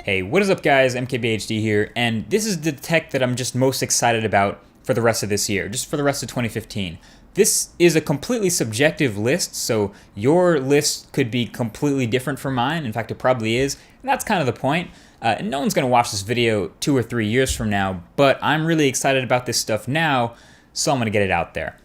Hey, what is up guys, MKBHD here, and this is the tech that I'm just most excited about for the rest of this year, just for the rest of 2015. This is a completely subjective list, so your list could be completely different from mine. In fact, it probably is, and that's kind of the point. No one's going to watch this video 2 or 3 years from now, but I'm really excited about this stuff now, so I'm going to get it out there.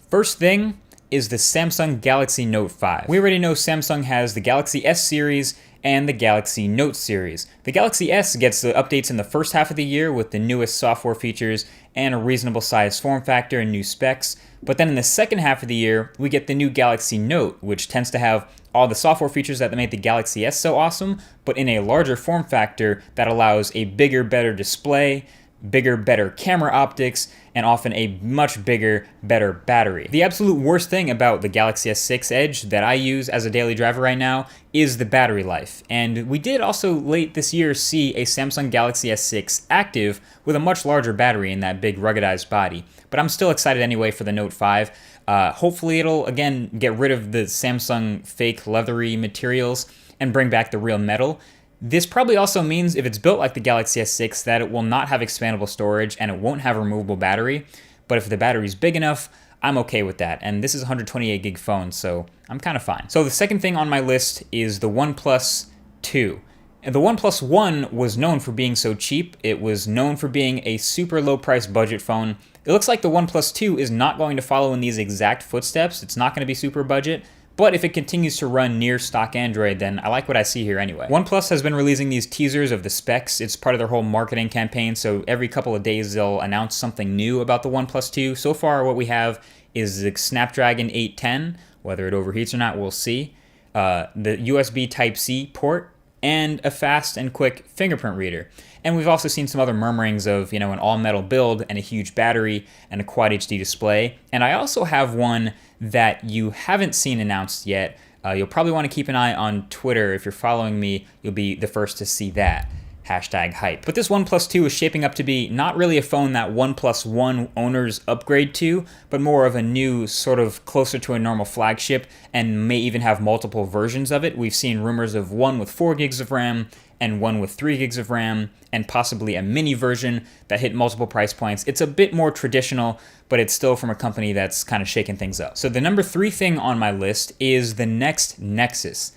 First thing is the Samsung Galaxy Note 5. We already know Samsung has the Galaxy S series and the Galaxy Note series. The Galaxy S gets the updates in the first half of the year with the newest software features and a reasonable size form factor and new specs. But then in the second half of the year, we get the new Galaxy Note, which tends to have all the software features that made the Galaxy S so awesome, but in a larger form factor that allows a bigger, better display, bigger, better camera optics, and often a much bigger, better battery. The absolute worst thing about the Galaxy S6 Edge that I use as a daily driver right now is the battery life. And we did also late this year see a Samsung Galaxy S6 Active with a much larger battery in that big ruggedized body. But I'm still excited anyway for the Note 5. Hopefully it'll, again, get rid of the Samsung fake leathery materials and bring back the real metal. This probably also means, if it's built like the Galaxy S6, that it will not have expandable storage and it won't have a removable battery. But if the battery's big enough, I'm okay with that. And this is a 128 gig phone, so I'm kind of fine. So the second thing on my list is the OnePlus 2. And the OnePlus 1 was known for being so cheap. It was known for being a super low price budget phone. It looks like the OnePlus 2 is not going to follow in these exact footsteps. It's not going to be super budget. But if it continues to run near stock Android, then I like what I see here anyway. OnePlus has been releasing these teasers of the specs. It's part of their whole marketing campaign, so every couple of days they'll announce something new about the OnePlus 2. So far what we have is the Snapdragon 810. Whether it overheats or not, we'll see. The USB Type-C port, and a fast and quick fingerprint reader. And we've also seen some other murmurings of, an all-metal build and a huge battery and a Quad HD display. And I also have one that you haven't seen announced yet. You'll probably want to keep an eye on Twitter. If you're following me, you'll be the first to see that. #hype. But this OnePlus 2 is shaping up to be not really a phone that OnePlus 1 owners upgrade to, but more of a new, sort of closer to a normal flagship, and may even have multiple versions of it. We've seen rumors of one with 4 gigs of RAM, and one with 3 gigs of RAM, and possibly a mini version that hit multiple price points. It's a bit more traditional, but it's still from a company that's kind of shaking things up. So the number 3 thing on my list is the next Nexus.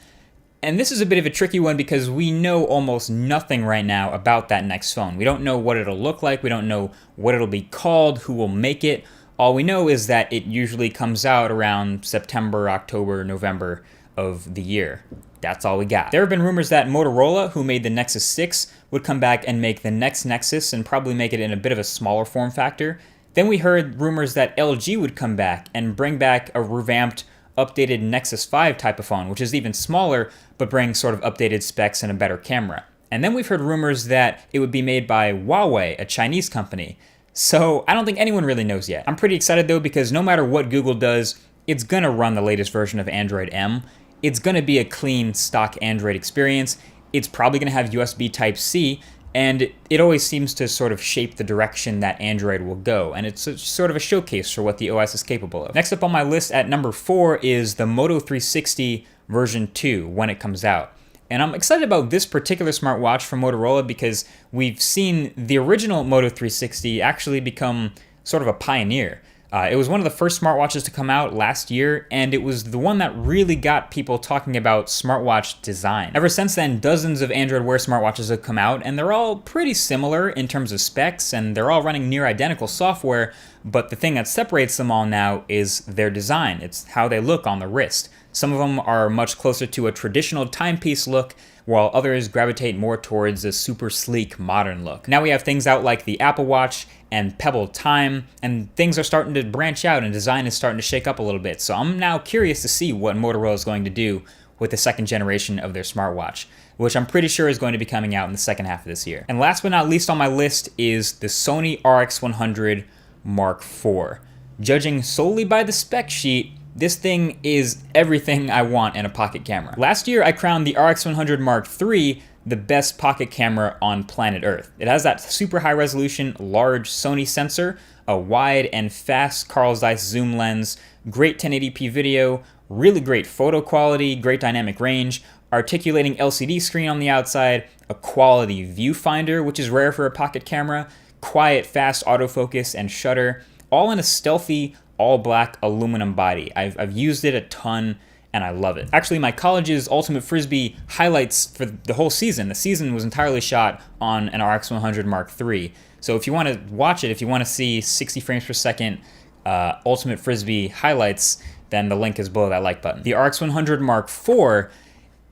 And this is a bit of a tricky one because we know almost nothing right now about that next phone. We don't know what it'll look like. We don't know what it'll be called, who will make it. All we know is that it usually comes out around September, October, November of the year. That's all we got. There have been rumors that Motorola, who made the Nexus 6, would come back and make the next Nexus and probably make it in a bit of a smaller form factor. Then we heard rumors that LG would come back and bring back a revamped, updated Nexus 5 type of phone, which is even smaller, but brings sort of updated specs and a better camera. And then we've heard rumors that it would be made by Huawei, a Chinese company. So I don't think anyone really knows yet. I'm pretty excited though, because no matter what Google does, it's gonna run the latest version of Android M. It's gonna be a clean stock Android experience. It's probably gonna have USB Type-C, and it always seems to sort of shape the direction that Android will go, and it's sort of a showcase for what the OS is capable of. Next up on my list at number 4 is the Moto 360 version 2 when it comes out. And I'm excited about this particular smartwatch from Motorola because we've seen the original Moto 360 actually become sort of a pioneer. It was one of the first smartwatches to come out last year, and it was the one that really got people talking about smartwatch design. Ever since then, dozens of Android Wear smartwatches have come out, and they're all pretty similar in terms of specs, and they're all running near identical software, but the thing that separates them all now is their design. It's how they look on the wrist. Some of them are much closer to a traditional timepiece look, while others gravitate more towards a super sleek modern look. Now we have things out like the Apple Watch and Pebble Time, and things are starting to branch out and design is starting to shake up a little bit. So I'm now curious to see what Motorola is going to do with the second generation of their smartwatch, which I'm pretty sure is going to be coming out in the second half of this year. And last but not least on my list is the Sony RX100 Mark IV. Judging solely by the spec sheet, this thing is everything I want in a pocket camera. Last year, I crowned the RX100 Mark III the best pocket camera on planet Earth. It has that super high resolution, large Sony sensor, a wide and fast Carl Zeiss zoom lens, great 1080p video, really great photo quality, great dynamic range, articulating LCD screen on the outside, a quality viewfinder, which is rare for a pocket camera, quiet, fast autofocus and shutter, all in a stealthy, all-black aluminum body. I've used it a ton, and I love it. Actually, my college's Ultimate Frisbee highlights for the whole season. The season was entirely shot on an RX 100 Mark III. So if you want to watch it, if you want to see 60 frames per second Ultimate Frisbee highlights, then the link is below that like button. The RX 100 Mark IV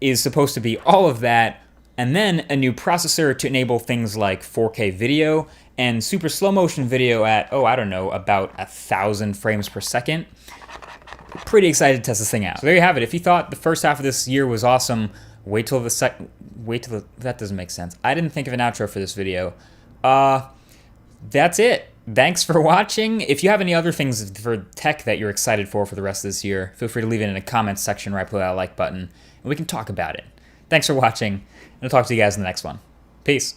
is supposed to be all of that, and then a new processor to enable things like 4K video and super slow motion video at, I don't know, about 1,000 frames per second. Pretty excited to test this thing out. So there you have it. If you thought the first half of this year was awesome, that doesn't make sense. I didn't think of an outro for this video. That's it. Thanks for watching. If you have any other things for tech that you're excited for the rest of this year, feel free to leave it in the comments section right below that like button, and we can talk about it. Thanks for watching, and I'll talk to you guys in the next one. Peace.